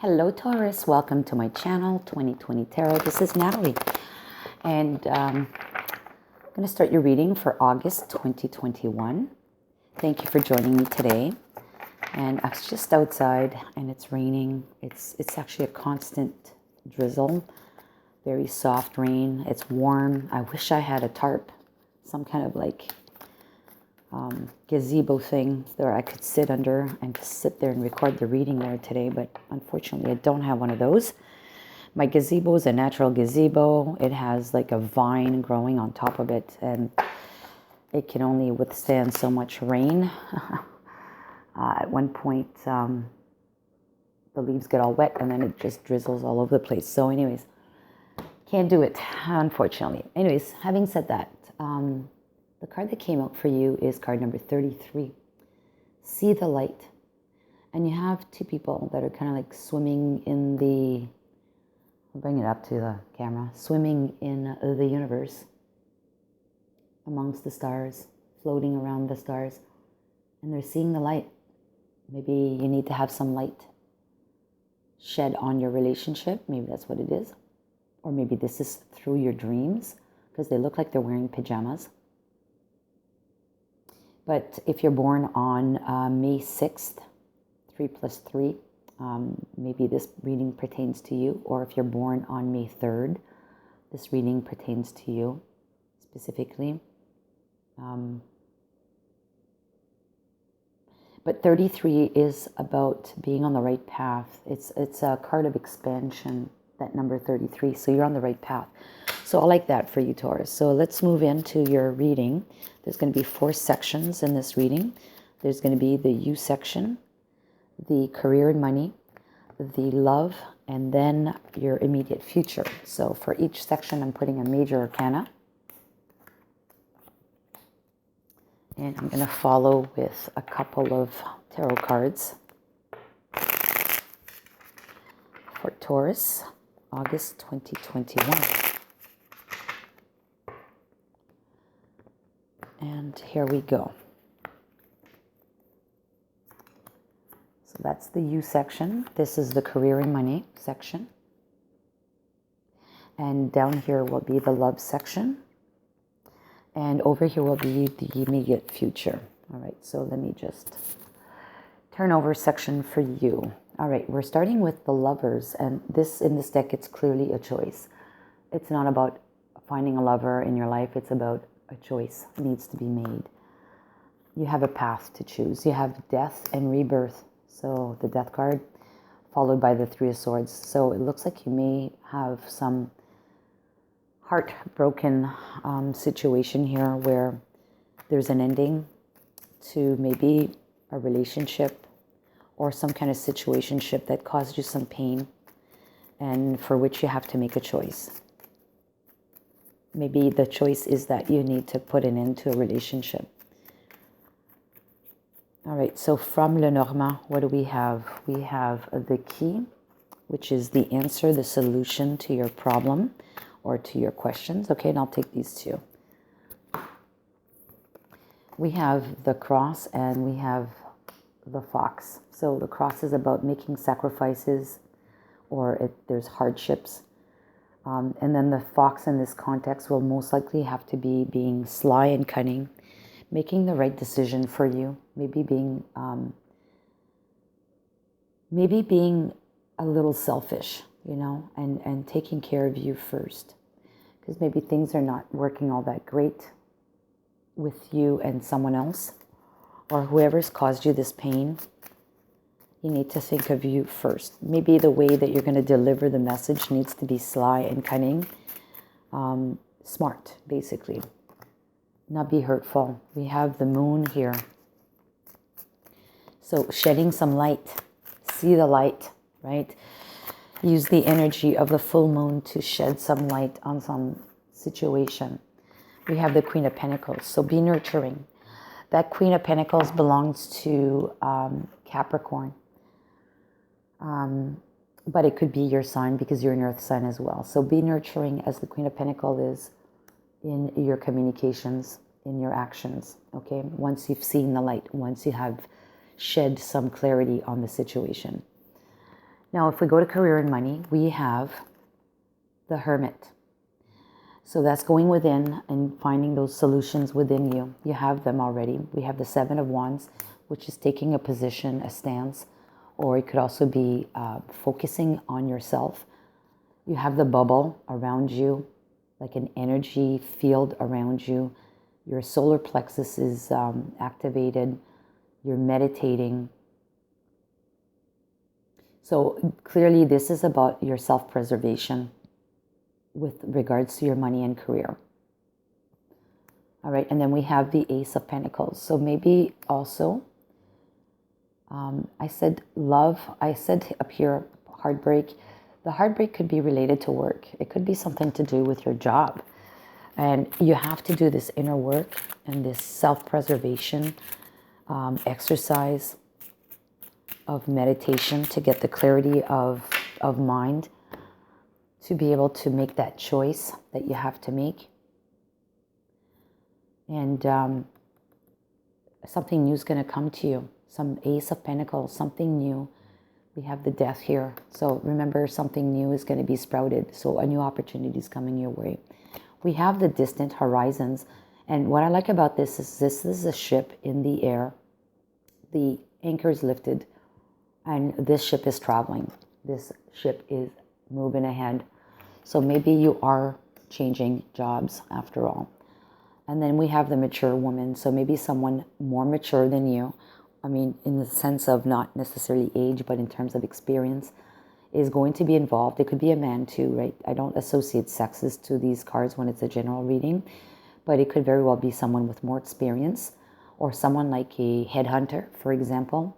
Hello Taurus, welcome to my channel 2020 Tarot. This is Natalie and I'm going to start your reading for August 2021. Thank you for joining me today. And I was just outside and it's raining. It's actually a constant drizzle, very soft rain. It's warm. I wish I had a tarp, some kind of like gazebo thing that I could sit under and just sit there and record the reading there today, but unfortunately I don't have one of those. My gazebo is a natural gazebo. It has like a vine growing on top of it and it can only withstand so much rain. At one point the leaves get all wet and then it just drizzles all over the place. So anyways, can't do it, unfortunately. Anyways, having said that, the card that came out for you is card number 33. See the light. And you have two people that are kind of like swimming in the, I'll bring it up to the camera, swimming in the universe amongst the stars, floating around the stars. And they're seeing the light. Maybe you need to have some light shed on your relationship. Maybe that's what it is. Or maybe this is through your dreams because they look like they're wearing pajamas. But if you're born on May 6th, 3+3, maybe this reading pertains to you. Or if you're born on May 3rd, this reading pertains to you specifically. But 33 is about being on the right path. It's a card of expansion, that number 33. So you're on the right path. So I like that for you, Taurus. So let's move into your reading. There's going to be 4 sections in this reading. There's going to be the you section, the career and money, the love, and then your immediate future. So for each section, I'm putting a major arcana. And I'm going to follow with a couple of tarot cards for Taurus, August 2021. And here we go. So that's the you section. This is the career and money section. And down here will be the love section. And over here will be the immediate future. All right, so let me just turn over section for you. All right, we're starting with the lovers. And this in this deck, it's clearly a choice. It's not about finding a lover in your life. It's about a choice needs to be made. You have a path to choose. You have death and rebirth. So the death card followed by the 3 of swords. So it looks like you may have some heartbroken situation here where there's an ending to maybe a relationship or some kind of situationship that caused you some pain and for which you have to make a choice. Maybe the choice is that you need to put an end to a relationship. All right, so from Lenormand, what do we have? We have the key, which is the answer, the solution to your problem or to your questions. Okay, and I'll take these two. We have the cross and we have the fox. So the cross is about making sacrifices or there's hardships. And then the fox in this context will most likely have to be being sly and cunning, making the right decision for you, maybe being a little selfish, you know, and taking care of you first. Because maybe things are not working all that great with you and someone else, or whoever's caused you this pain. You need to think of you first. Maybe the way that you're going to deliver the message needs to be sly and cunning. Smart, basically. Not be hurtful. We have the moon here. So shedding some light. See the light, right? Use the energy of the full moon to shed some light on some situation. We have the Queen of Pentacles. So be nurturing. That Queen of Pentacles belongs to Capricorn. But it could be your sign because you're an earth sign as well. So be nurturing as the Queen of Pentacles is in your communications, in your actions, okay? Once you've seen the light, once you have shed some clarity on the situation. Now, if we go to career and money, we have the Hermit. So that's going within and finding those solutions within you. You have them already. We have the Seven of Wands, which is taking a position, a stance, or it could also be focusing on yourself. You have the bubble around you, like an energy field around you. Your solar plexus is activated. You're meditating. So clearly this is about your self-preservation with regards to your money and career. All right, and then we have the Ace of Pentacles. So maybe also, I said love, I said up here heartbreak. The heartbreak could be related to work. It could be something to do with your job. And you have to do this inner work and this self-preservation exercise of meditation to get the clarity of mind, to be able to make that choice that you have to make. And something new is going to come to you. Some Ace of Pentacles, something new. We have the Death here. So remember, something new is going to be sprouted. So a new opportunity is coming your way. We have the distant horizons. And what I like about this is a ship in the air. The anchor is lifted. And this ship is traveling. This ship is moving ahead. So maybe you are changing jobs after all. And then we have the mature woman. So maybe someone more mature than you. I mean, in the sense of not necessarily age, but in terms of experience, is going to be involved. It could be a man too, right? I don't associate sexes to these cards when it's a general reading, but it could very well be someone with more experience or someone like a headhunter, for example,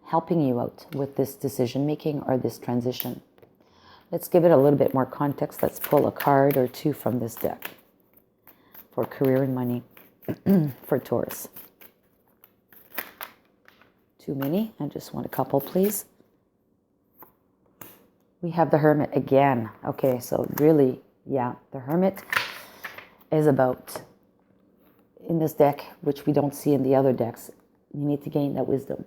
helping you out with this decision making or this transition. Let's give it a little bit more context. Let's pull a card or two from this deck for career and money for Taurus. Too many. I just want a couple, please. We have the Hermit again. Okay, so really, yeah, the Hermit is about, in this deck, which we don't see in the other decks, you need to gain that wisdom.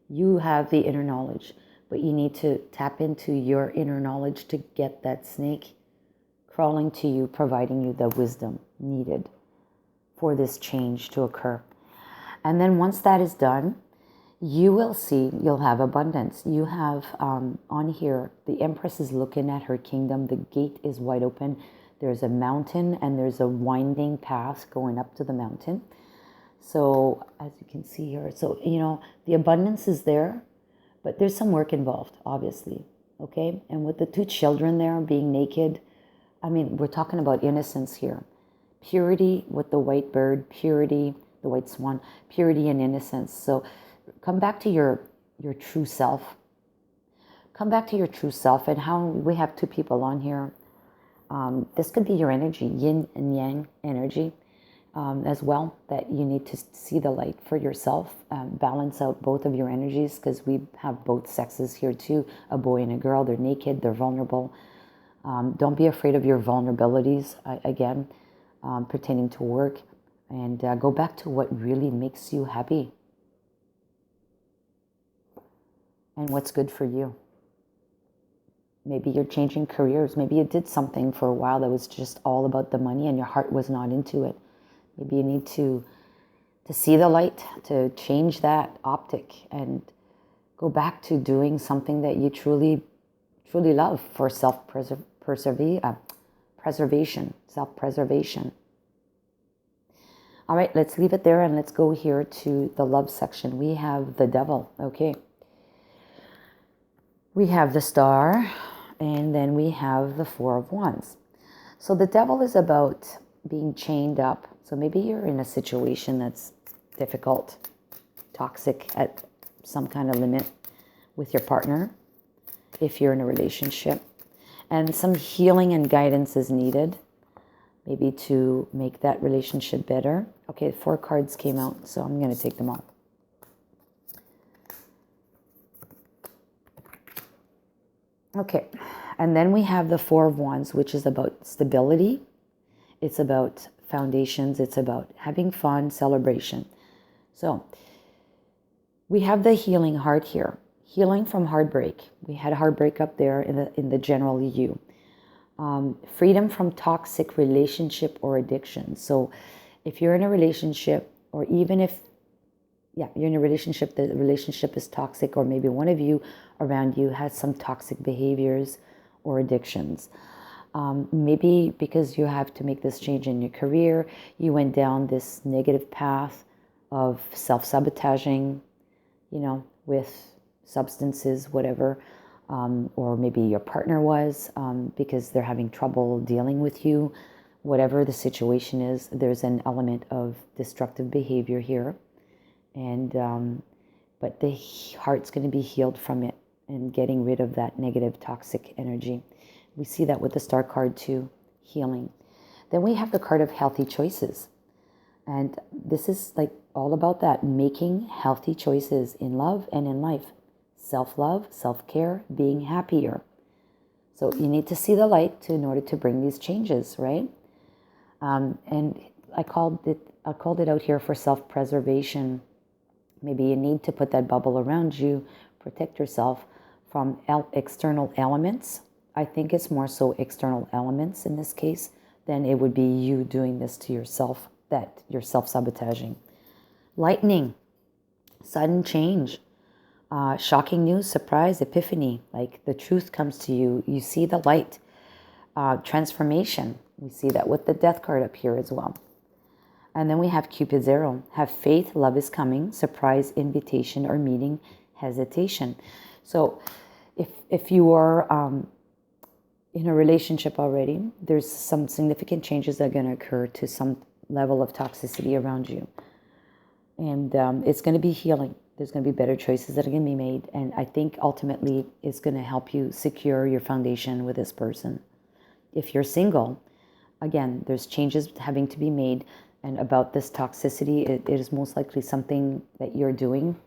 You have the inner knowledge, but you need to tap into your inner knowledge to get that snake crawling to you, providing you the wisdom needed for this change to occur. And then once that is done, you will see, you'll have abundance. You have on here, the Empress is looking at her kingdom. The gate is wide open. There's a mountain and there's a winding path going up to the mountain. So as you can see here, so, you know, the abundance is there, but there's some work involved, obviously. Okay. And with the two children there being naked, I mean, we're talking about innocence here. Purity with the white bird, purity, the white swan, purity and innocence. So come back to your true self. Come back to your true self. And how we have two people on here. This could be your energy, yin and yang energy as well, that you need to see the light for yourself. Balance out both of your energies, because we have both sexes here too, a boy and a girl. They're naked, they're vulnerable. Don't be afraid of your vulnerabilities, again, pertaining to work. And go back to what really makes you happy. And what's good for you. Maybe you're changing careers. Maybe you did something for a while that was just all about the money and your heart was not into it. Maybe you need to see the light, to change that optic and go back to doing something that you truly love for self-preservation. All right, let's leave it there and let's go here to the love section. We have the Devil, okay. We have the Star, and then we have the Four of Wands. So the Devil is about being chained up. So maybe you're in a situation that's difficult, toxic at some kind of limit with your partner, if you're in a relationship. And some healing and guidance is needed, maybe to make that relationship better. Okay, 4 cards came out, so I'm going to take them all. Okay, and then we have the Four of Wands, which is about stability. It's about foundations. It's about having fun, celebration. So we have the healing heart here. Healing from heartbreak. We had heartbreak up there in the general you. Freedom from toxic relationship or addiction. So if you're in a relationship, or even if you're in a relationship, the relationship is toxic, or maybe one of you around you has some toxic behaviors or addictions. Maybe because you have to make this change in your career, you went down this negative path of self-sabotaging, with substances, whatever, or maybe your partner was, because they're having trouble dealing with you. Whatever the situation is, there's an element of destructive behavior here. And but the heart's going to be healed from it and getting rid of that negative toxic energy. We see that with the star card too, healing. Then we have the card of healthy choices. And this is like all about that, making healthy choices in love and in life. Self-love, self-care, being happier. So you need to see the light in order to bring these changes, right? And I called it out here for self-preservation. Maybe you need to put that bubble around you, protect yourself from external elements. I think it's more so external elements in this case than it would be you doing this to yourself, that you're self-sabotaging. Lightning, sudden change, shocking news, surprise, epiphany, like the truth comes to you. You see the light, transformation. We see that with the death card up here as well. And then we have Cupid's arrow. Have faith, love is coming, surprise, invitation, or meeting, hesitation. So if you are in a relationship already, there's some significant changes that are going to occur to some level of toxicity around you. And it's going to be healing. There's going to be better choices that are going to be made. And I think ultimately it's going to help you secure your foundation with this person. If you're single, again, there's changes having to be made. And about this toxicity, it is most likely something that you're doing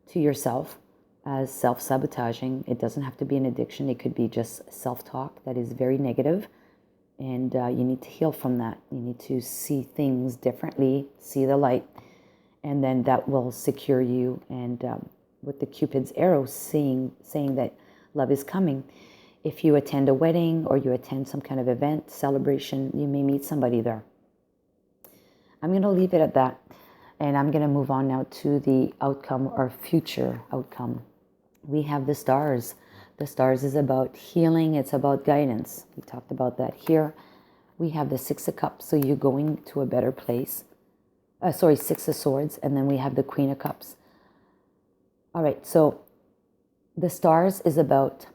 to yourself as self-sabotaging. It doesn't have to be an addiction. It could be just self-talk that is very negative. And you need to heal from that. You need to see things differently, see the light, and then that will secure you. And with the Cupid's arrow saying that love is coming, if you attend a wedding or you attend some kind of event, celebration, you may meet somebody there. I'm going to leave it at that. And I'm going to move on now to the outcome or future outcome. We have the stars. The stars is about healing. It's about guidance. We talked about that here. We have the Six of Cups. So you're going to a better place. Six of Swords. And then we have the Queen of Cups. All right. So the stars is about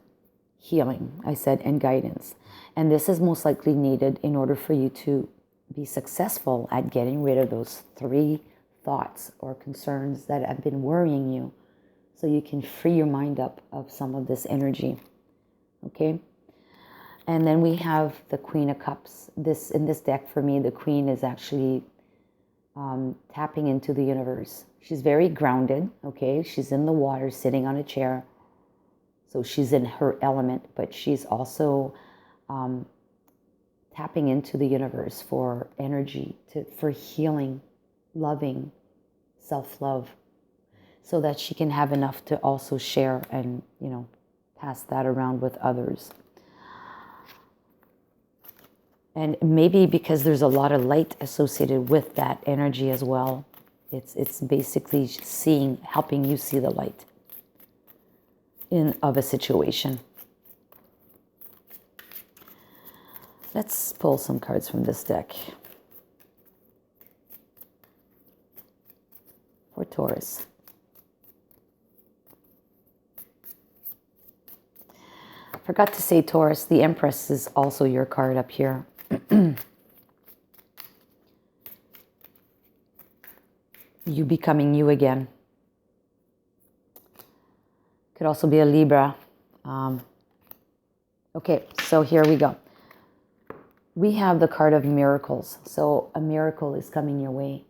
healing, I said, and guidance. And this is most likely needed in order for you to be successful at getting rid of those 3 thoughts or concerns that have been worrying you, so you can free your mind up of some of this energy. Okay? And then we have the Queen of Cups. In this deck, for me, the Queen is actually tapping into the universe. She's very grounded, okay? She's in the water, sitting on a chair. So she's in her element, but she's also tapping into the universe for energy, for healing, loving, self-love, so that she can have enough to also share and, pass that around with others. And maybe because there's a lot of light associated with that energy as well, it's basically helping you see the light of a situation. Let's pull some cards from this deck for Taurus. I forgot to say, Taurus, the Empress is also your card up here. You becoming you again. Could also be a Libra. Okay, so here we go. We have the card of miracles. So a miracle is coming your way.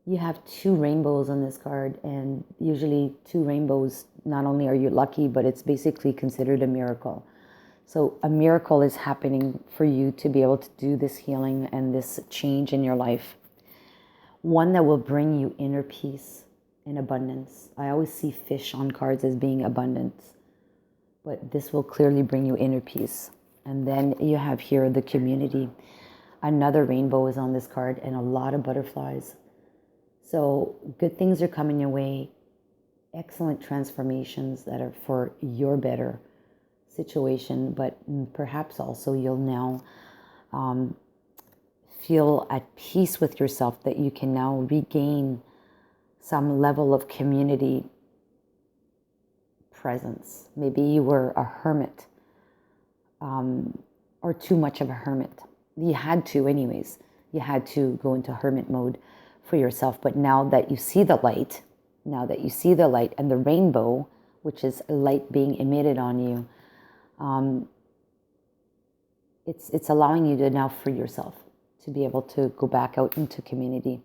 You have 2 rainbows on this card, and usually 2 rainbows, not only are you lucky, but it's basically considered a miracle. So a miracle is happening for you to be able to do this healing and this change in your life. One that will bring you inner peace, and abundance. I always see fish on cards as being abundance, but this will clearly bring you inner peace. And then you have here the community. Another rainbow is on this card and a lot of butterflies. So good things are coming your way. Excellent transformations that are for your better situation, but perhaps also you'll now feel at peace with yourself, that you can now regain some level of community presence. Maybe you were a hermit, or too much of a hermit. You had to anyways. You had to go into hermit mode for yourself. But now that you see the light, and the rainbow, which is light being emitted on you, it's allowing you to now free yourself, to be able to go back out into community.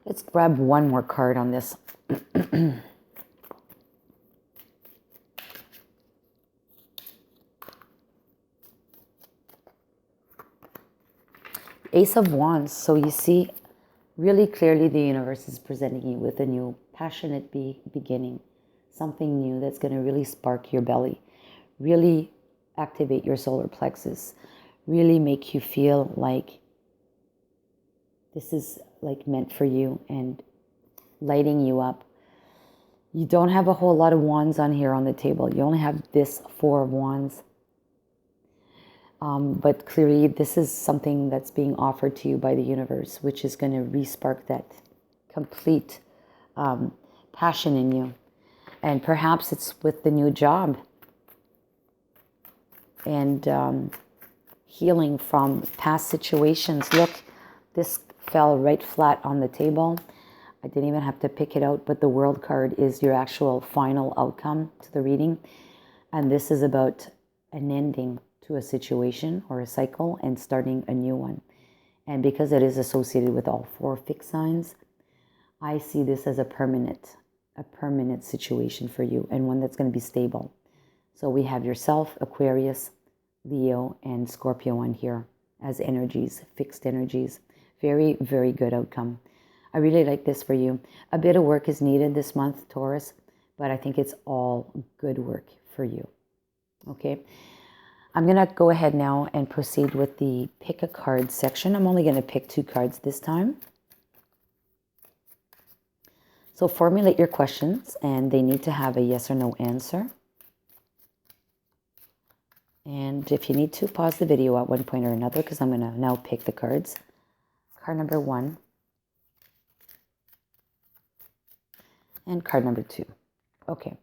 Let's grab one more card on this. Ace of Wands. So you see, really clearly the universe is presenting you with a new passionate beginning. Something new that's going to really spark your belly. Really activate your solar plexus. Really make you feel like this is like meant for you and lighting you up. You don't have a whole lot of wands on here on the table. You only have this 4 of wands. But clearly this is something that's being offered to you by the universe, which is going to re-spark that complete passion in you. And perhaps it's with the new job and healing from past situations. Look, this fell right flat on the table. I didn't even have to pick it out, but the World card is your actual final outcome to the reading. And this is about an ending to a situation or a cycle and starting a new one. And because it is associated with all 4 fixed signs, I see this as a permanent situation for you, and one that's going to be stable. So we have yourself, Aquarius, Leo, and Scorpio on here as energies, fixed energies. Very, very good outcome. I really like this for you. A bit of work is needed this month, Taurus, but I think it's all good work for you. Okay. I'm going to go ahead now and proceed with the pick a card section. I'm only going to pick 2 cards this time. So formulate your questions, and they need to have a yes or no answer. And if you need to, pause the video at one point or another, because I'm going to now pick the cards. Card number 1. And card number 2. Okay.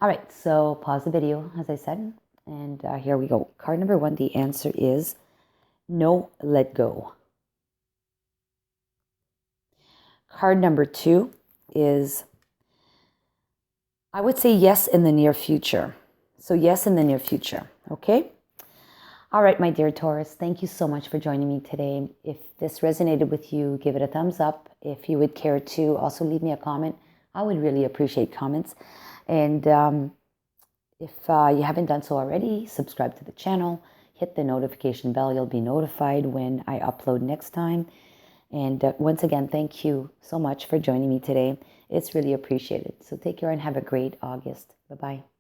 All right, so pause the video, as I said. And here we go. Card number 1, the answer is no, let go. Card number 2 is, I would say yes in the near future. So yes in the near future, okay? All right, my dear Taurus, thank you so much for joining me today. If this resonated with you, give it a thumbs up. If you would care to also leave me a comment, I would really appreciate comments. And if you haven't done so already, subscribe to the channel, hit the notification bell. You'll be notified when I upload next time. And once again, thank you so much for joining me today. It's really appreciated. So take care and have a great August. Bye-bye.